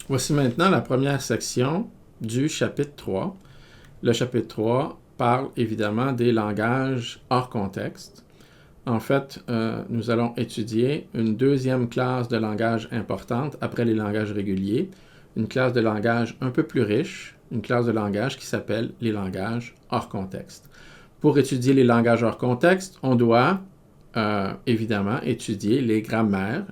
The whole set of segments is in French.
Voici maintenant la première section du chapitre 3. Le chapitre 3 parle évidemment des langages hors contexte. En fait, nous allons étudier une deuxième classe de langage importante après les langages réguliers, une classe de langage un peu plus riche, une classe de langage qui s'appelle les langages hors contexte. Pour étudier les langages hors contexte, on doit évidemment étudier les grammaires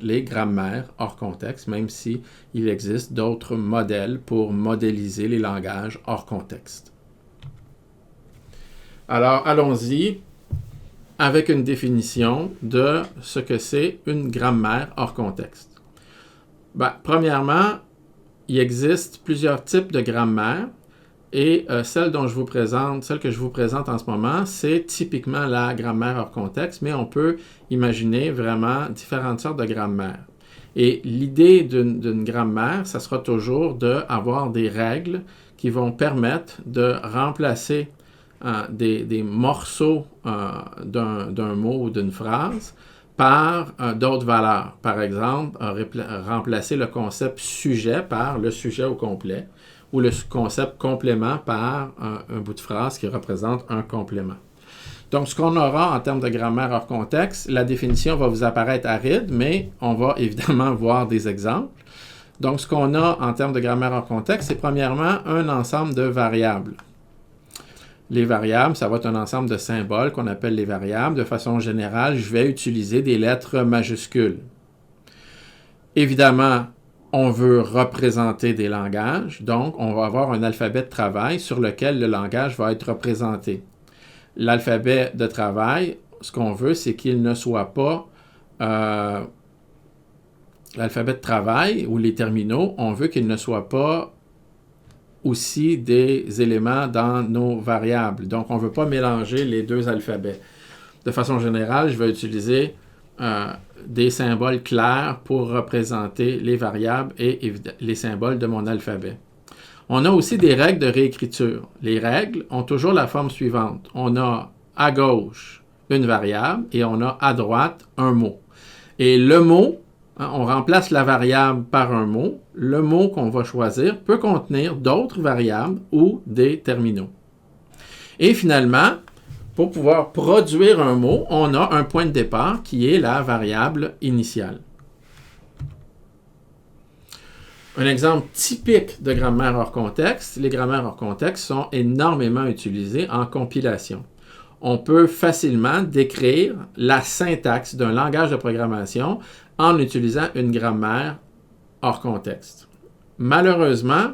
hors contexte, même s'il existe d'autres modèles pour modéliser les langages hors contexte. Alors, allons-y avec une définition de ce que c'est une grammaire hors contexte. Premièrement, il existe plusieurs types de grammaires et celle que je vous présente en ce moment, c'est typiquement la grammaire hors contexte, mais on peut imaginer vraiment différentes sortes de grammaires. Et l'idée d'une grammaire, ça sera toujours d'avoir des règles qui vont permettre de remplacer des morceaux d'un mot ou d'une phrase par d'autres valeurs. Par exemple, remplacer le concept sujet par le sujet au complet ou le concept complément par un bout de phrase qui représente un complément. Donc, ce qu'on aura en termes de grammaire hors contexte, la définition va vous apparaître aride, mais on va évidemment voir des exemples. Donc, ce qu'on a en termes de grammaire hors contexte, c'est premièrement un ensemble de variables. Les variables, ça va être un ensemble de symboles qu'on appelle les variables. De façon générale, je vais utiliser des lettres majuscules. Évidemment, on veut représenter des langages, donc on va avoir un alphabet de travail sur lequel le langage va être représenté. L'alphabet de travail, ce qu'on veut, c'est qu'il ne soit pas... l'alphabet de travail ou les terminaux, on veut qu'il ne soit pas aussi des éléments dans nos variables. Donc, on ne veut pas mélanger les deux alphabets. De façon générale, je vais utiliser des symboles clairs pour représenter les variables et les symboles de mon alphabet. On a aussi des règles de réécriture. Les règles ont toujours la forme suivante. On a à gauche une variable et on a à droite un mot. Et le mot, on remplace la variable par un mot. Le mot qu'on va choisir peut contenir d'autres variables ou des terminaux. Et finalement, pour pouvoir produire un mot, on a un point de départ qui est la variable initiale. Un exemple typique de grammaire hors contexte, les grammaires hors contexte sont énormément utilisées en compilation. On peut facilement décrire la syntaxe d'un langage de programmation en utilisant une grammaire hors contexte. Malheureusement,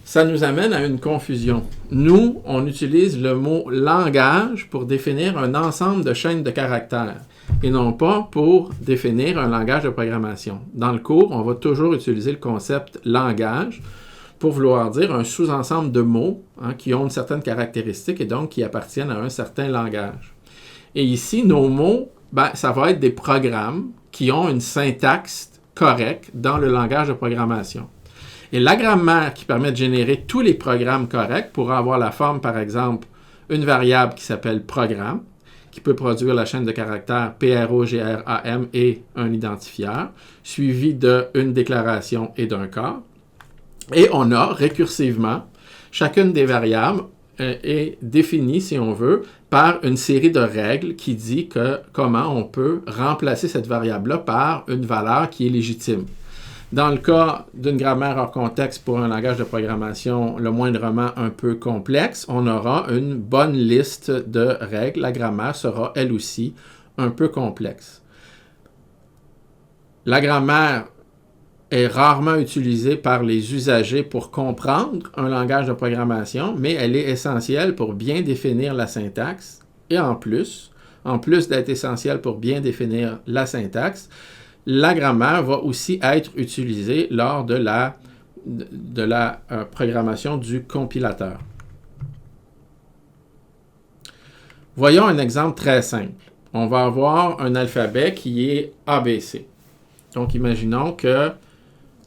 ça nous amène à une confusion. Nous, on utilise le mot langage pour définir un ensemble de chaînes de caractères et non pas pour définir un langage de programmation. Dans le cours, on va toujours utiliser le concept langage pour vouloir dire un sous-ensemble de mots qui ont une certaine caractéristique et donc qui appartiennent à un certain langage. Et ici, nos mots, ça va être des programmes qui ont une syntaxe correcte dans le langage de programmation. Et la grammaire qui permet de générer tous les programmes corrects pourra avoir la forme, par exemple, une variable qui s'appelle programme, qui peut produire la chaîne de caractères PROGRAM et un identifieur, suivi d'une déclaration et d'un corps. Et on a récursivement, chacune des variables est définie, si on veut, par une série de règles qui dit comment on peut remplacer cette variable-là par une valeur qui est légitime. Dans le cas d'une grammaire hors contexte pour un langage de programmation le moindrement un peu complexe, on aura une bonne liste de règles. La grammaire sera, elle aussi, un peu complexe. La grammaire est rarement utilisée par les usagers pour comprendre un langage de programmation, mais elle est essentielle pour bien définir la syntaxe. Et en plus d'être essentielle pour bien définir la syntaxe, la grammaire va aussi être utilisée lors de la programmation du compilateur. Voyons un exemple très simple. On va avoir un alphabet qui est ABC. Donc, imaginons que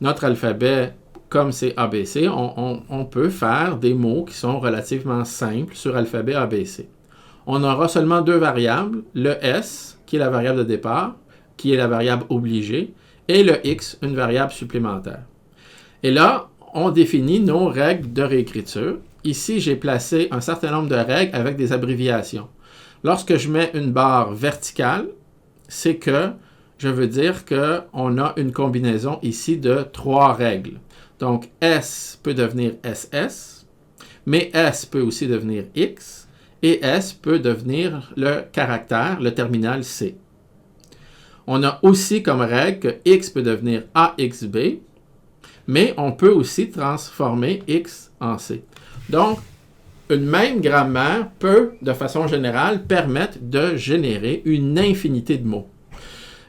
notre alphabet, comme c'est ABC, on peut faire des mots qui sont relativement simples sur l'alphabet ABC. On aura seulement deux variables, le S, qui est la variable de départ, qui est la variable obligée, et le X, une variable supplémentaire. Et là, on définit nos règles de réécriture. Ici, j'ai placé un certain nombre de règles avec des abréviations. Lorsque je mets une barre verticale, c'est que je veux dire qu'on a une combinaison ici de 3 règles. Donc, S peut devenir SS, mais S peut aussi devenir X, et S peut devenir le caractère, le terminal C. On a aussi comme règle que X peut devenir AXB, mais on peut aussi transformer X en C. Donc, une même grammaire peut, de façon générale, permettre de générer une infinité de mots.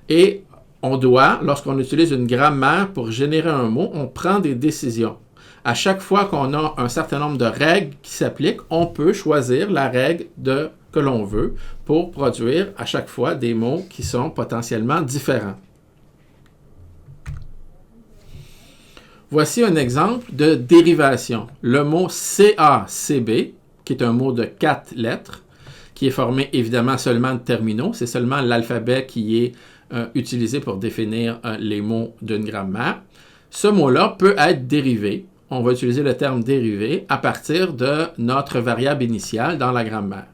Et on doit, lorsqu'on utilise une grammaire pour générer un mot, on prend des décisions. À chaque fois qu'on a un certain nombre de règles qui s'appliquent, on peut choisir la règle que l'on veut pour produire à chaque fois des mots qui sont potentiellement différents. Voici un exemple de dérivation. Le mot CACB, qui est un mot de 4 lettres, qui est formé évidemment seulement de terminaux. C'est seulement l'alphabet qui est utilisé pour définir les mots d'une grammaire. Ce mot-là peut être dérivé. On va utiliser le terme dérivé à partir de notre variable initiale dans la grammaire.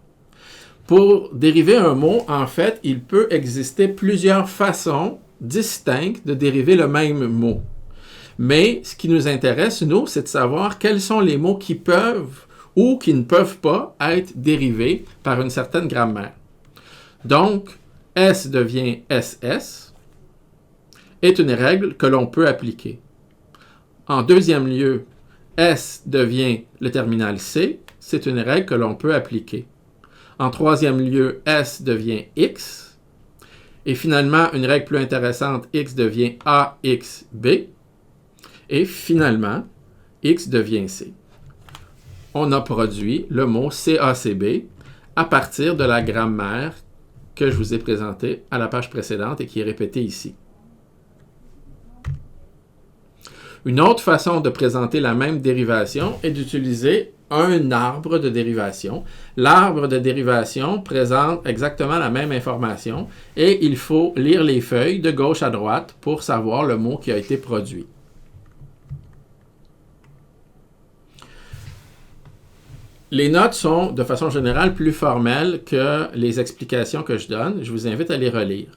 Pour dériver un mot, en fait, il peut exister plusieurs façons distinctes de dériver le même mot. Mais ce qui nous intéresse, nous, c'est de savoir quels sont les mots qui peuvent ou qui ne peuvent pas être dérivés par une certaine grammaire. Donc, S devient SS est une règle que l'on peut appliquer. En deuxième lieu, S devient le terminal C, c'est une règle que l'on peut appliquer. En troisième lieu, S devient X. Et finalement, une règle plus intéressante, X devient AXB. Et finalement, X devient C. On a produit le mot CACB à partir de la grammaire que je vous ai présentée à la page précédente et qui est répétée ici. Une autre façon de présenter la même dérivation est d'utiliser un arbre de dérivation. L'arbre de dérivation présente exactement la même information et il faut lire les feuilles de gauche à droite pour savoir le mot qui a été produit. Les notes sont, de façon générale, plus formelles que les explications que je donne. Je vous invite à les relire.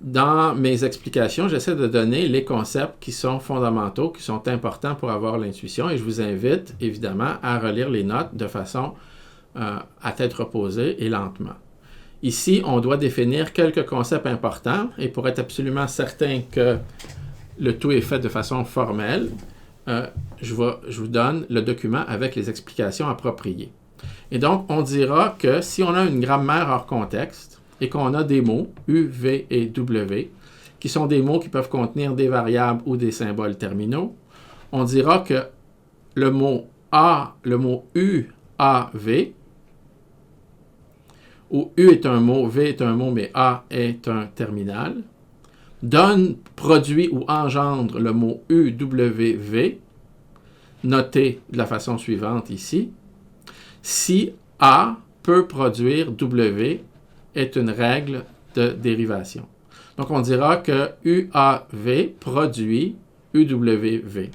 Dans mes explications, j'essaie de donner les concepts qui sont fondamentaux, qui sont importants pour avoir l'intuition, et je vous invite, évidemment, à relire les notes de façon à tête reposée et lentement. Ici, on doit définir quelques concepts importants, et pour être absolument certain que le tout est fait de façon formelle, je vous donne le document avec les explications appropriées. Et donc, on dira que si on a une grammaire hors contexte et qu'on a des mots, U, V et W, qui sont des mots qui peuvent contenir des variables ou des symboles terminaux, on dira que le mot U, A, V, où U est un mot, V est un mot, mais A est un terminal, produit ou engendre le mot UWV, noté de la façon suivante ici. Si A peut produire W est une règle de dérivation. Donc, on dira que UAV produit UWV.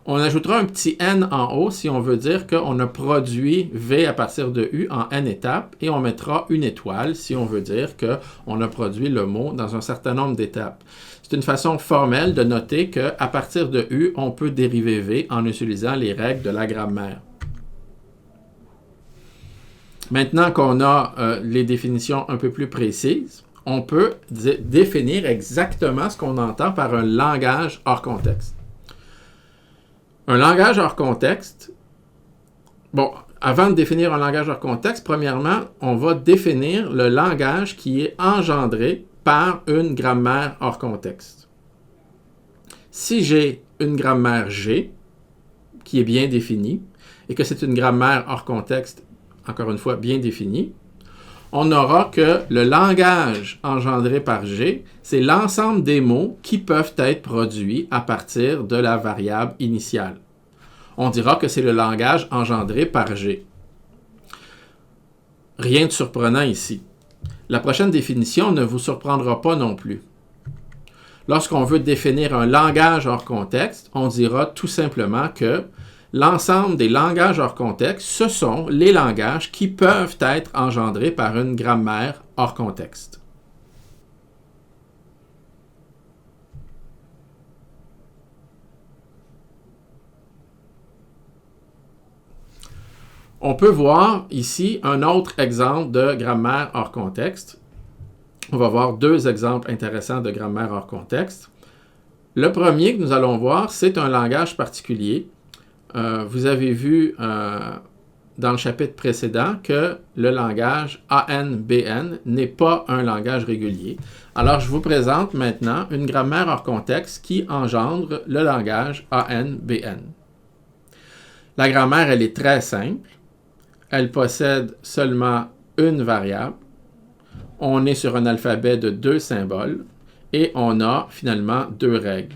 On ajoutera un petit N en haut si on veut dire qu'on a produit V à partir de U en N étapes et on mettra une étoile si on veut dire qu'on a produit le mot dans un certain nombre d'étapes. C'est une façon formelle de noter qu'à partir de U, on peut dériver V en utilisant les règles de la grammaire. Maintenant qu'on a les définitions un peu plus précises, on peut définir exactement ce qu'on entend par un langage hors contexte. Un langage hors contexte, bon, avant de définir un langage hors contexte, premièrement, on va définir le langage qui est engendré par une grammaire hors contexte. Si j'ai une grammaire G, qui est bien définie, et que c'est une grammaire hors contexte, encore une fois, bien définie, on aura que le langage engendré par G, c'est l'ensemble des mots qui peuvent être produits à partir de la variable initiale. On dira que c'est le langage engendré par G. Rien de surprenant ici. La prochaine définition ne vous surprendra pas non plus. Lorsqu'on veut définir un langage hors contexte, on dira tout simplement que l'ensemble des langages hors contexte, ce sont les langages qui peuvent être engendrés par une grammaire hors contexte. On peut voir ici un autre exemple de grammaire hors contexte. On va voir deux exemples intéressants de grammaire hors contexte. Le premier que nous allons voir, c'est un langage particulier. Vous avez vu dans le chapitre précédent que le langage ANBN n'est pas un langage régulier. Alors, je vous présente maintenant une grammaire hors contexte qui engendre le langage ANBN. La grammaire, elle est très simple. Elle possède seulement une variable. On est sur un alphabet de 2 symboles et on a finalement 2 règles.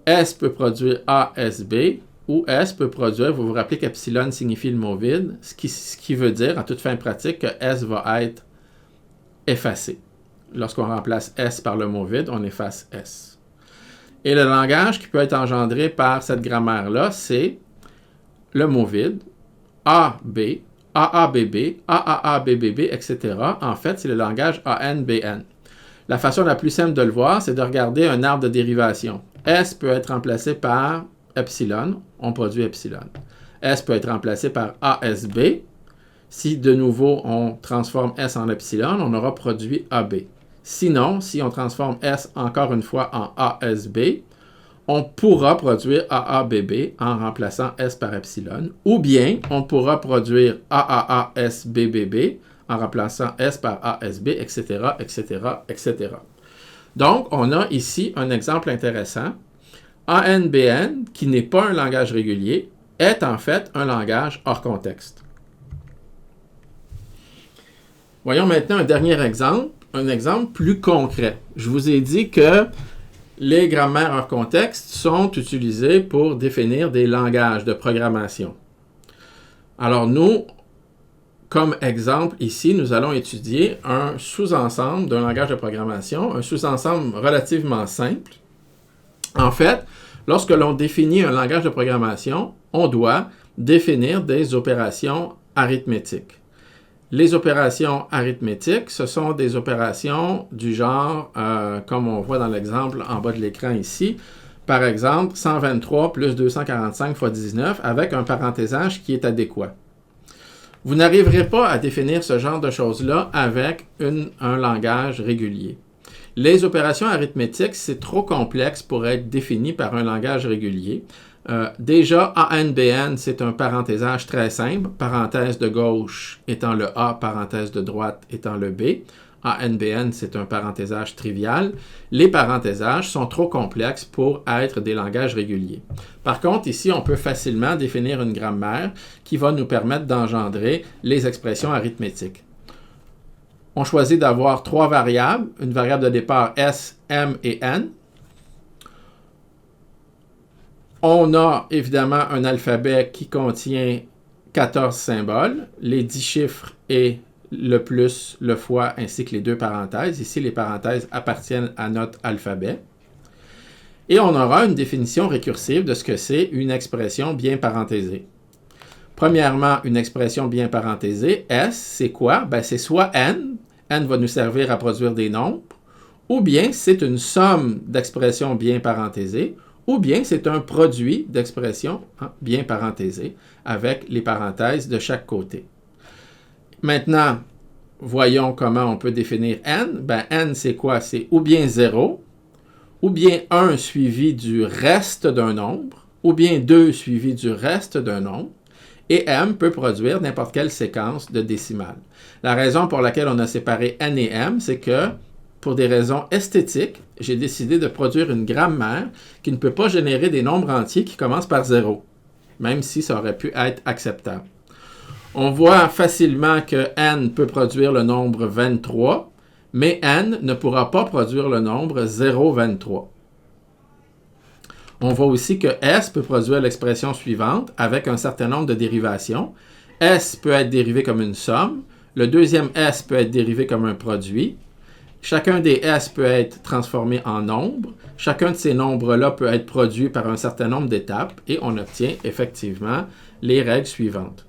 S peut produire ASB ou S peut produire, vous vous rappelez qu'epsilon signifie le mot vide, ce qui veut dire, en toute fin pratique, que S va être effacé. Lorsqu'on remplace S par le mot vide, on efface S. Et le langage qui peut être engendré par cette grammaire-là, c'est le mot vide, AB, AABB, AAABBB, etc. En fait, c'est le langage ANBN. La façon la plus simple de le voir, c'est de regarder un arbre de dérivation. S peut être remplacé par epsilon, on produit epsilon. S peut être remplacé par ASB. Si de nouveau on transforme S en epsilon, on aura produit AB. Sinon, si on transforme S encore une fois en ASB, on pourra produire AABB en remplaçant S par epsilon, ou bien on pourra produire AAASBBB en remplaçant S par ASB, etc., etc., etc. Donc, on a ici un exemple intéressant. ANBN, qui n'est pas un langage régulier, est en fait un langage hors contexte. Voyons maintenant un dernier exemple, un exemple plus concret. Je vous ai dit que les grammaires hors contexte sont utilisées pour définir des langages de programmation. Alors nous, comme exemple ici, nous allons étudier un sous-ensemble d'un langage de programmation, un sous-ensemble relativement simple. En fait, lorsque l'on définit un langage de programmation, on doit définir des opérations arithmétiques. Les opérations arithmétiques, ce sont des opérations du genre, comme on voit dans l'exemple en bas de l'écran ici, par exemple 123 plus 245 fois 19 avec un parenthésage qui est adéquat. Vous n'arriverez pas à définir ce genre de choses-là avec un langage régulier. Les opérations arithmétiques, c'est trop complexe pour être défini par un langage régulier. Déjà, ANBN, c'est un parenthésage très simple, parenthèse de gauche étant le A, parenthèse de droite étant le B. ANBN, c'est un parenthésage trivial. Les parenthésages sont trop complexes pour être des langages réguliers. Par contre, ici, on peut facilement définir une grammaire qui va nous permettre d'engendrer les expressions arithmétiques. On choisit d'avoir 3 variables, une variable de départ S, M et N. On a évidemment un alphabet qui contient 14 symboles, les 10 chiffres et le plus, le fois, ainsi que les 2 parenthèses. Ici, les parenthèses appartiennent à notre alphabet. Et on aura une définition récursive de ce que c'est une expression bien parenthésée. Premièrement, une expression bien parenthésée, S, c'est quoi? Ben, c'est soit N, N va nous servir à produire des nombres, ou bien c'est une somme d'expressions bien parenthésées, ou bien c'est un produit d'expressions bien parenthésées avec les parenthèses de chaque côté. Maintenant, voyons comment on peut définir N. Ben, N, c'est quoi? C'est ou bien 0, ou bien 1 suivi du reste d'un nombre, ou bien 2 suivi du reste d'un nombre, et M peut produire n'importe quelle séquence de décimales. La raison pour laquelle on a séparé N et M, c'est que, pour des raisons esthétiques, j'ai décidé de produire une grammaire qui ne peut pas générer des nombres entiers qui commencent par 0, même si ça aurait pu être acceptable. On voit facilement que N peut produire le nombre 23, mais N ne pourra pas produire le nombre 0,23. On voit aussi que S peut produire l'expression suivante avec un certain nombre de dérivations. S peut être dérivé comme une somme, le deuxième S peut être dérivé comme un produit. Chacun des S peut être transformé en nombre. Chacun de ces nombres-là peut être produit par un certain nombre d'étapes et on obtient effectivement les règles suivantes.